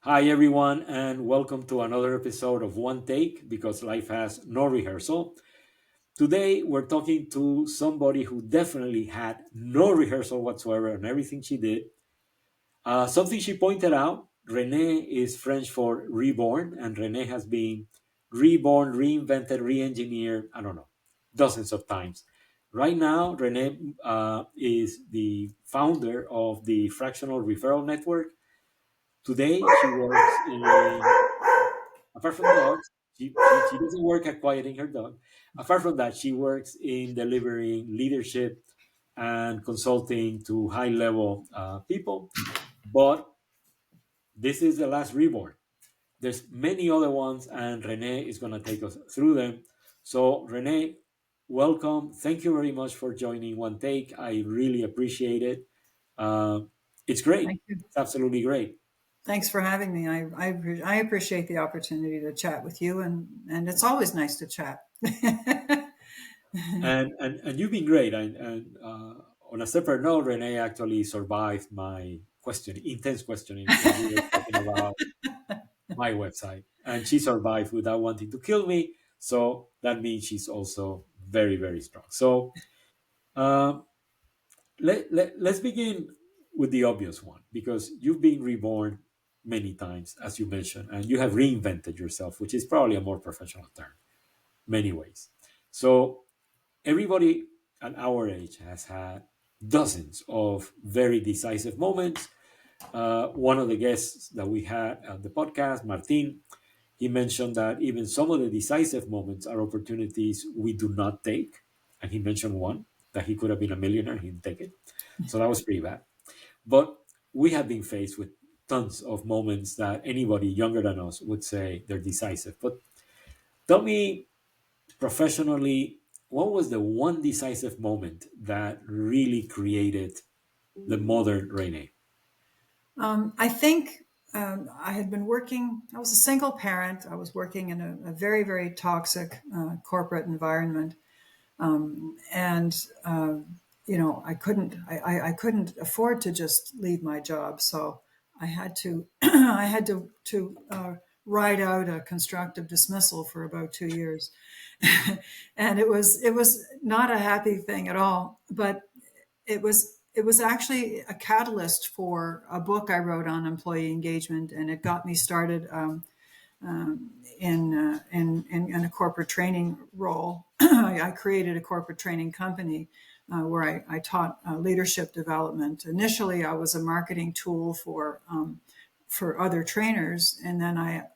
Hi, everyone, and welcome to another episode of One Take because life has no rehearsal. Today, we're talking to somebody who definitely had no rehearsal whatsoever on everything she did. Something she pointed out, Renee is French for reborn, and Renee has been reborn, reinvented, re-engineered, I don't know, dozens of times. Right now, Renee is the founder of the Fractional Referral Network. Today, she works in apart from dogs, she doesn't work at quieting her dog. Apart from that, she works in delivering leadership and consulting to high level people. But this is the last reborn. There's many other ones, and Renee is going to take us through them. So, Renee, welcome. Thank you very much for joining One Take. I really appreciate it. Uh, it's great. Thank you. It's absolutely great. Thanks for having me. I appreciate the opportunity to chat with you, and it's always nice to chat. And you've been great. And on a separate note, Renee actually survived my intense questioning when we were talking about my website, and she survived without wanting to kill me. So that means she's also very, very strong. So uh, let's begin with the obvious one because you've been reborn many times, as you mentioned, and you have reinvented yourself, which is probably a more professional term, many ways. So everybody at our age has had dozens of very decisive moments. One of the guests that we had at the podcast, Martin, he mentioned that even some of the decisive moments are opportunities we do not take. And he mentioned one that he could have been a millionaire, he didn't take it. So that was pretty bad. But we have been faced with tons of moments that anybody younger than us would say they're decisive. But tell me professionally, what was the one decisive moment that really created the modern Renee? I think I had been working. I was a single parent. I was working in a very very toxic corporate environment, and I couldn't afford to just leave my job, so I had to I had to ride out a constructive dismissal for about 2 years, and it was not a happy thing at all, but it was actually a catalyst for a book I wrote on employee engagement, and it got me started in a corporate training role. I created a corporate training company where I taught leadership development. Initially, I was a marketing tool for other trainers, and then I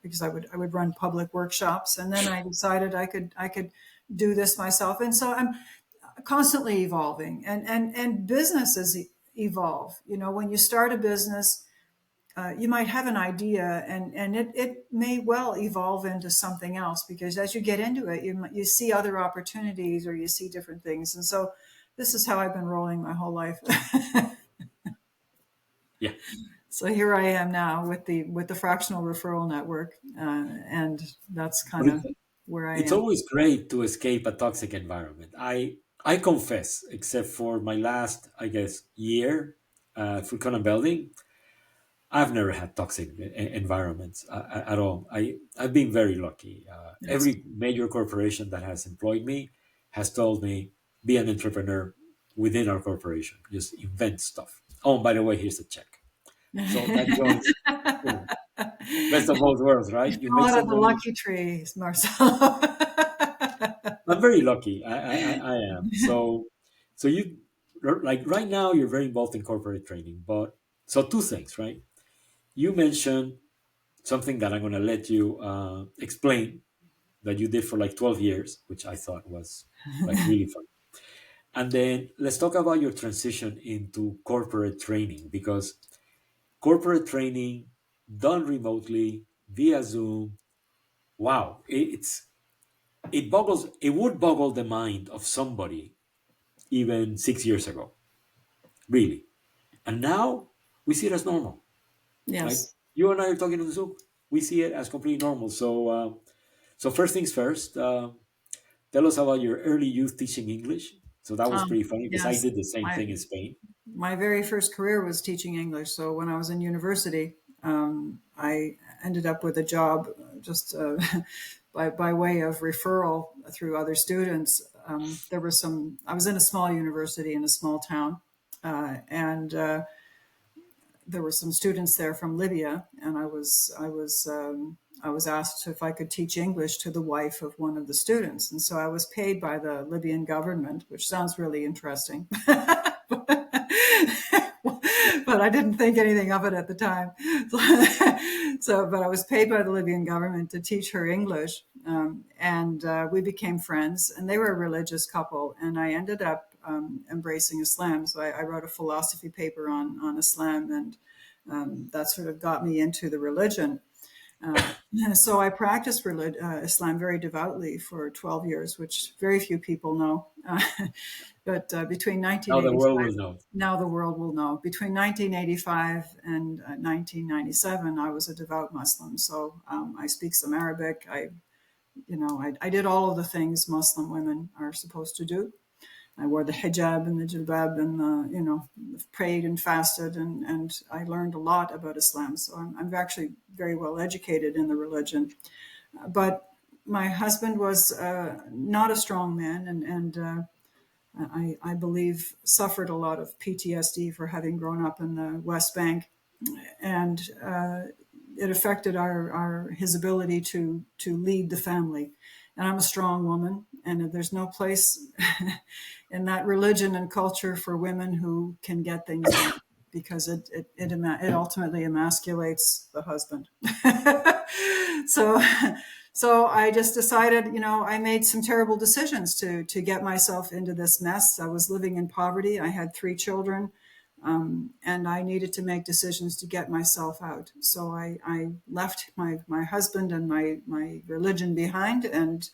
because I would run public workshops, and then I decided I could do this myself, and so I'm constantly evolving, and businesses evolve. When you start a business, you might have an idea, and it may well evolve into something else, because as you get into it, you see other opportunities, or you see different things. And so this is how I've been rolling my whole life. Yeah, So here I am now with the Fractional Referral Network, and that's but kind of where I it's am. always great to escape a toxic environment. I confess, except for my last, I guess, year for Conan Building, I've never had toxic environments at all. I've been very lucky. It's Every major corporation that has employed me has told me be an entrepreneur within our corporation. Just invent stuff. Oh, and by the way, here's a check. So that joins, you know, best of both worlds, right? You make call it some the money. lucky trees, Marcelo. I'm very lucky. I am. So you like right now you're very involved in corporate training, but so two things, right? You mentioned something that I'm going to let you explain that you did for like 12 years, which I thought was like really fun. And then let's talk about your transition into corporate training because corporate training done remotely via Zoom. Wow, it would boggle the mind of somebody even 6 years ago, really. And now we see it as normal. Like Yes. you and I are talking on Zoom, we see it as completely normal. So first things first, tell us about your early youth teaching English. So that was pretty funny because I Yes. did the same My thing in Spain. my very first career was teaching English. So when I was in university, I ended up with a job just by way of referral through other students. There were some. I was in a small university in a small town, and there were some students there from Libya, and I was asked if I could teach English to the wife of one of the students, and so I was paid by the Libyan government, which sounds really interesting. But I didn't think anything of it at the time. But I was paid by the Libyan government to teach her English, and we became friends. And they were a religious couple, and I ended up embracing Islam. So I wrote a philosophy paper on Islam, and that sort of got me into the religion. So I practiced Islam very devoutly for 12 years, which very few people know. But between Now the world 1985, will know. now the world will know. Between 1985 and 1997, I was a devout Muslim. So I speak some Arabic. I did all of the things Muslim women are supposed to do. I wore the hijab and the jilbab and, prayed and fasted. And I learned a lot about Islam. So I'm actually very well educated in the religion. But my husband was not a strong man, and I believe suffered a lot of PTSD for having grown up in the West Bank. And it affected his ability to lead the family. And I'm a strong woman, and there's no place in that religion and culture for women who can get things done, because it ultimately emasculates the husband. so so I just decided, I made some terrible decisions to get myself into this mess. I was living in poverty. I had 3 children. And I needed to make decisions to get myself out. So I left my husband and my religion behind, and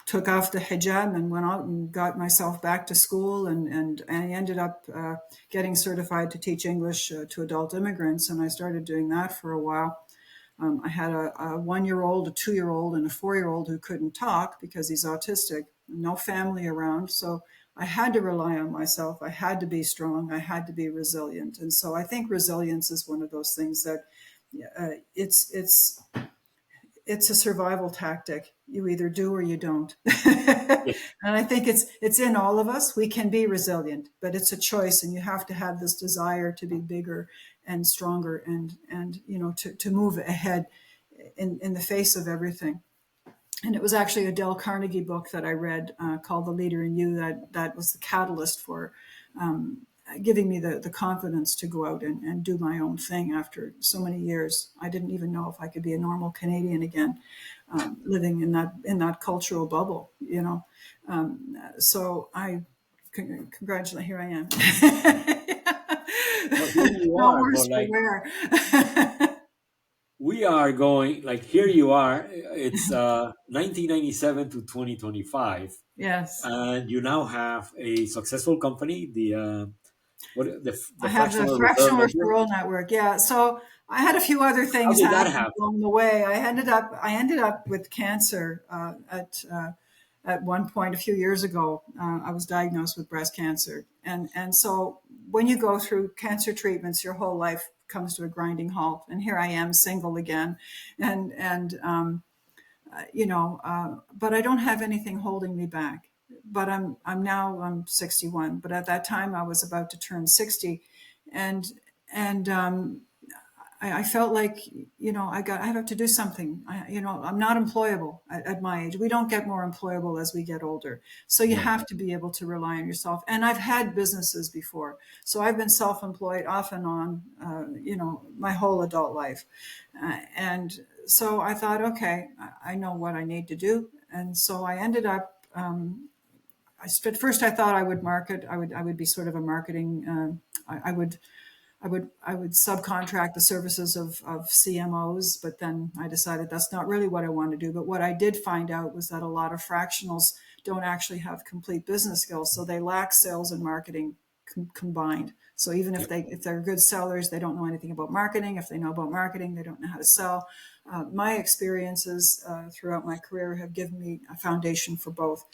took off the hijab and went out and got myself back to school. And I ended up getting certified to teach English to adult immigrants. And I started doing that for a while. I had a 1-year-old, a 2-year-old, and a 4-year-old who couldn't talk because he's autistic. No family around. So I had to rely on myself. I had to be strong. I had to be resilient. And so I think resilience is one of those things that it's a survival tactic. You either do or you don't. Yeah. And I think it's in all of us. We can be resilient, but it's a choice, and you have to have this desire to be bigger and stronger and to move ahead in the face of everything. And it was actually a Dale Carnegie book that I read called The Leader in You that was the catalyst for giving me the confidence to go out and do my own thing after so many years. I didn't even know if I could be a normal Canadian again, living in that cultural bubble, So I congratulate. Here I am. Well, here you No are, worse but for like wear. we are going, like here you are. It's 1997 to 2025, Yes. and you now have a successful company, I the have the Fractional Referral Fractional Network. Referral Network. Yeah. So I had a few other How things did that happen happen? along the way. I ended up with cancer at one point a few years ago. I was diagnosed with breast cancer, and so when you go through cancer treatments, your whole life comes to a grinding halt. And here I am, single again, and but I don't have anything holding me back. But I'm 61, but at that time I was about to turn 60, and I felt like I have to do something. I'm not employable at my age. We don't get more employable as we get older, so you No. have to be able to rely on yourself. And I've had businesses before, so I've been self-employed off and on, my whole adult life, and so I thought, okay, I know what I need to do, and so I ended up. At first, I thought I would market. I would be sort of a marketing. I would subcontract the services of CMOs, but then I decided that's not really what I want to do. But what I did find out was that a lot of fractionals don't actually have complete business skills, so they lack sales and marketing combined. So even Yeah. if they're good sellers, they don't know anything about marketing. If they know about marketing, they don't know how to sell. My experiences throughout my career have given me a foundation for both,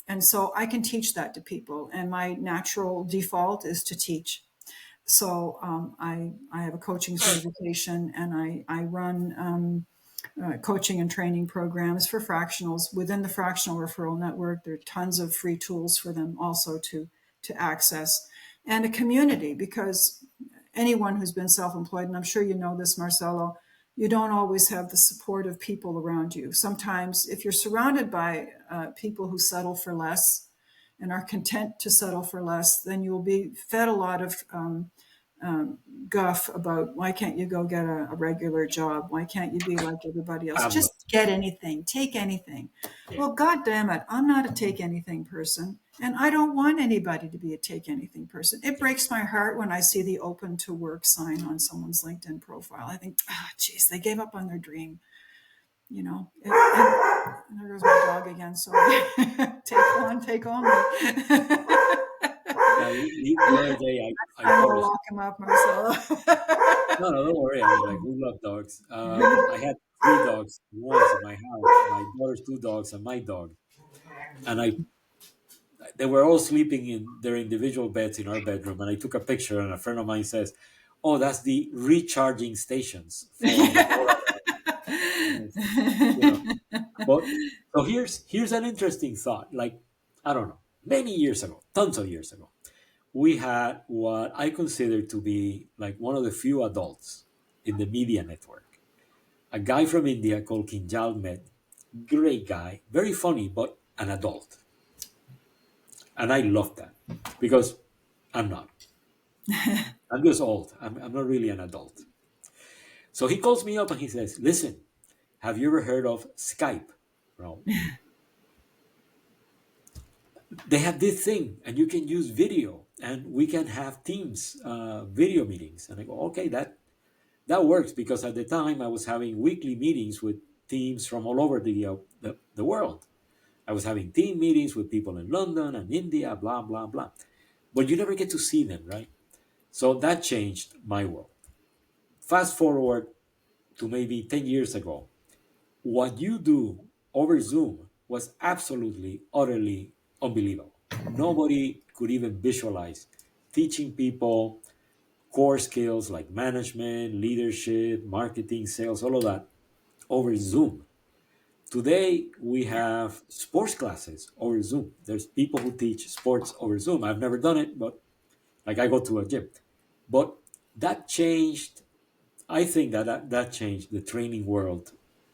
and so I can teach that to people. And my natural default is to teach. So I have a coaching certification, and I run coaching and training programs for fractionals within the Fractional Referral Network. There are tons of free tools for them also to access, and a community, because anyone who's been self-employed, and I'm sure you know this, Marcelo, you don't always have the support of people around you. Sometimes if you're surrounded by people who settle for less and are content to settle for less, then you'll be fed a lot of guff about, why can't you go get a regular job? Why can't you be like everybody else? I'm not. Just get anything, take anything. Yeah. Well, God damn it, I'm not a take anything person, and I don't want anybody to be a take anything person. It breaks my heart when I see the open to work sign on someone's LinkedIn profile. I think, geez, they gave up on their dream. You know, and there goes my dog again. Sorry. Take on me. Yeah, the other day I I'm gonna published. lock him up, Marcelo. No, no, don't worry. I mean, like, we love dogs. I had three dogs once in my house. My daughter's two dogs and my dog, and they were all sleeping in their individual beds in our bedroom. And I took a picture, and a friend of mine says, "Oh, that's the recharging stations for the four of them." And it's, you know, but so here's an interesting thought. Like, I don't know, many years ago, tons of years ago, we had what I consider to be like one of the few adults in the media network. A guy from India called Kinjal Med, great guy, very funny, but an adult. And I love that because I'm not. I'm just old. I'm not really an adult. So he calls me up and he says, "Listen, have you ever heard of Skype?" Well, they have this thing and you can use video and we can have Teams video meetings. And I go, okay, that works, because at the time I was having weekly meetings with teams from all over the world. I was having team meetings with people in London and India, blah, blah, blah. But you never get to see them, right? So that changed my world. Fast forward to maybe 10 years ago. What you do over Zoom was absolutely, utterly unbelievable. Nobody could even visualize teaching people core skills like management, leadership, marketing, sales, all of that over Zoom. Today, we have sports classes over Zoom. There's people who teach sports over Zoom. I've never done it, but like, I go to a gym. But that changed, I think that changed the training world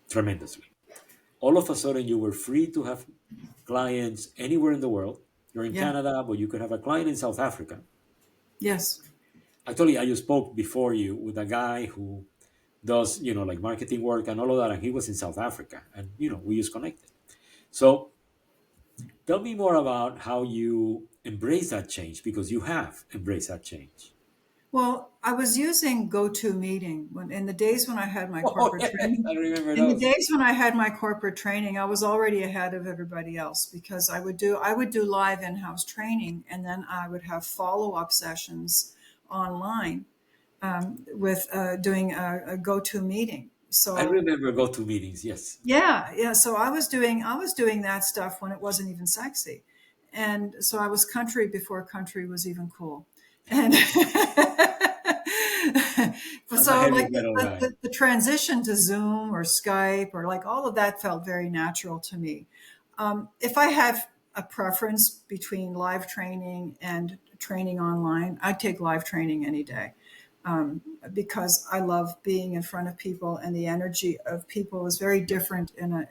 tremendously. All of a sudden, you were free to have clients anywhere in the world. You're in Yeah. Canada, but you could have a client in South Africa. Yes. Actually, I just spoke before you with a guy who does, like, marketing work and all of that, and he was in South Africa, and we just connected. So tell me more about how you embrace that change, because you have embraced that change. Well, I was using GoToMeeting when in the days when I had my Oh, corporate yes, training. I remember In the those. days when I had my corporate training, I was already ahead of everybody else, because I would do live in-house training, and then I would have follow-up sessions online with doing a GoToMeeting. I So remember go to meetings. Yes. yeah, yeah. So I was doing that stuff when it wasn't even sexy, and so I was country before country was even cool, and I'm a so heavy like metal guy. the transition to Zoom or Skype or like all of that felt very natural to me. If I have a preference between live training and training online, I'd take live training any day, because I love being in front of people, and the energy of people is very different in a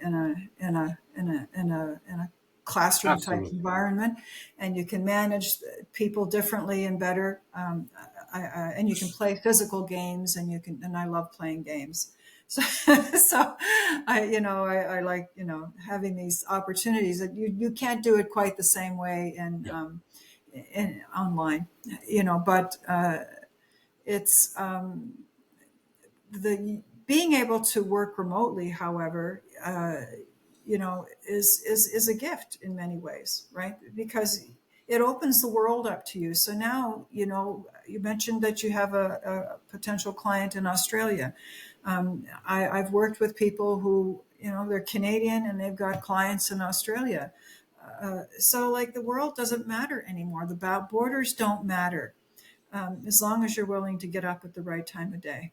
classroom type Absolutely. environment, and you can manage people differently and better. And you can play physical games, and I love playing games. So, so I like, having these opportunities that you can't do it quite the same way Yeah. in online, but it's the being able to work remotely, however, is a gift in many ways, right? Because it opens the world up to you. So now, you mentioned that you have a potential client in Australia. I've worked with people who, they're Canadian and they've got clients in Australia. So like the world doesn't matter anymore. The borders don't matter. as long as you're willing to get up at the right time of day.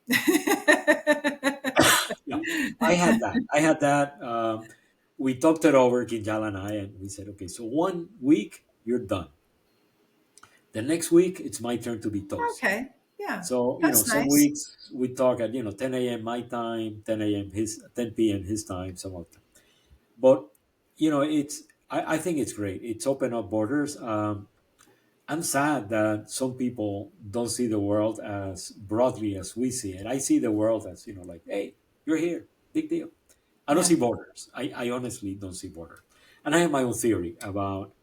Yeah, I had that. I had that. We talked it over, Kinjal and I, and we said, okay, so 1 week you're done. The next week it's my turn to be toast. Okay, yeah, So that's some nice. weeks we talk at 10 a.m. my time, 10 a.m. his, 10 p.m. his time, some of them. But it's I think it's great. It's opened up borders. I'm sad that some people don't see the world as broadly as we see it. I see the world as like, hey, you're here, big deal. I don't Yeah. see borders. I honestly don't see borders. And I have my own theory about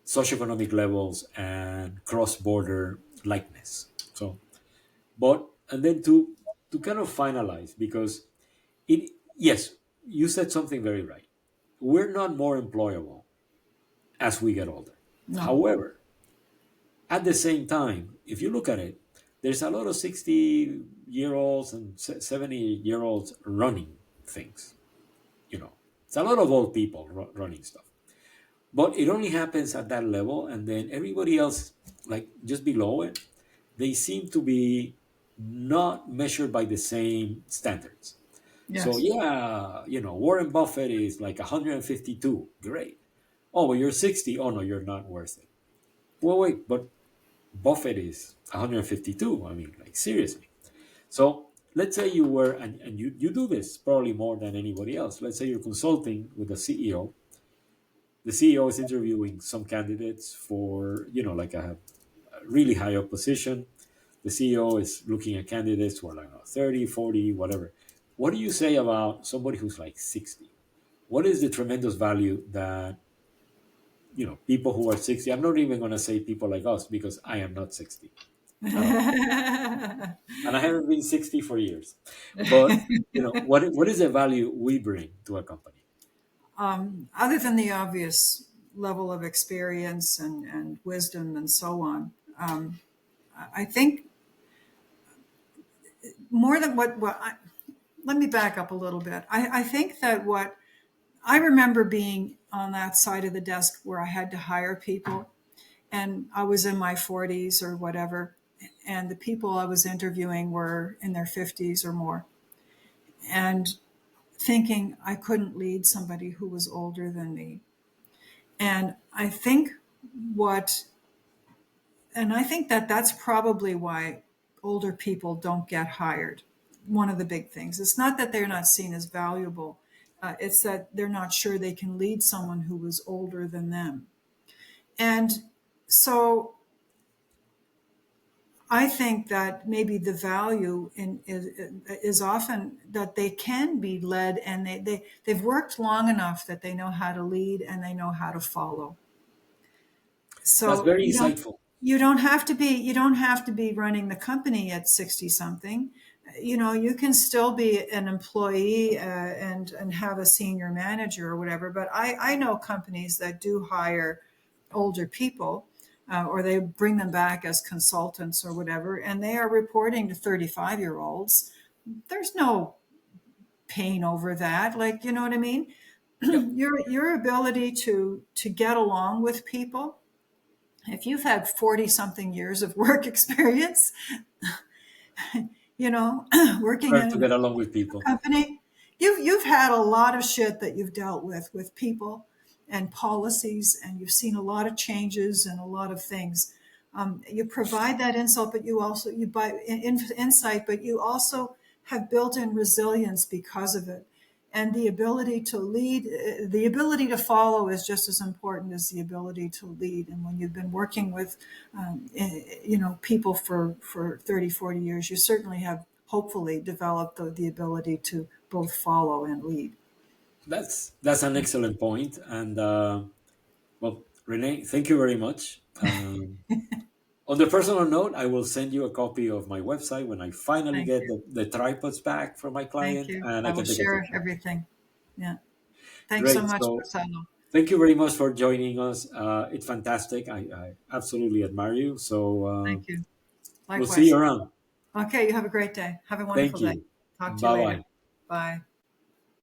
socioeconomic levels and cross-border likeness. So, but and then to kind of finalize, because it yes, you said something very right. We're not more employable as we get older. No. However, at the same time, if you look at it, there's a lot of 60-year-olds and 70-year-olds running things. It's a lot of old people running stuff. But it only happens at that level, and then everybody else, like just below it, they seem to be not measured by the same standards. So Yes. yeah, Warren Buffett is like 152. Great. Oh, well, you're 60. Oh no, you're not worth it. Well, wait, but Buffett is 152. I mean, like seriously. So let's say you were, and you do this probably more than anybody else. Let's say you're consulting with a CEO. The CEO is interviewing some candidates for, like a really high up position. The CEO is looking at candidates who are like 30, 40, whatever. What do you say about somebody who's like 60? What is the tremendous value that, people who are 60, I'm not even going to say people like us because I am not 60 at all. And I haven't been 60 for years. But, what is the value we bring to a company? Other than the obvious level of experience and wisdom and so on, I think more than let me back up a little bit. I think that what I remember being on that side of the desk where I had to hire people, and I was in my 40s or whatever, and the people I was interviewing were in their 50s or more, and thinking I couldn't lead somebody who was older than me. And I think what, and I think that that's probably why older people don't get hired. One of the big things. It's not that they're not seen as valuable. It's that they're not sure they can lead someone who was older than them. And so I think that maybe the value is often that they can be led, and they've worked long enough that they know how to lead and they know how to follow. That's So very insightful. you don't have to be running the company at 60 something. You can still be an employee and have a senior manager or whatever. But I know companies that do hire older people, or they bring them back as consultants or whatever, and they are reporting to 35-year-olds. There's no pain over that. Like, you know what I mean? Yep. Your ability to get along with people, if you've had 40 something years of work experience, working Hard in to a get along with people. company, you've had a lot of shit that you've dealt with people and policies, and you've seen a lot of changes and a lot of things. You provide that insult, but you buy insight, but you also have built in resilience because of it. And the ability to lead, the ability to follow is just as important as the ability to lead. And when you've been working with, people for 30, 40 years, you certainly have hopefully developed the ability to both follow and lead. That's an excellent point. And well, Renee, thank you very much. On the personal note, I will send you a copy of my website when I finally Thank get you. the tripods back from my Thank client, you. and I I will can take a share picture. everything. Yeah. Thanks so Great. much, So Marcelo. thank you very much for joining us. It's fantastic. I absolutely admire you. So Thank you. we'll see you Likewise. around. Okay, you have a great day. Have a wonderful Thank day. you. Talk to you Bye later. bye. Bye.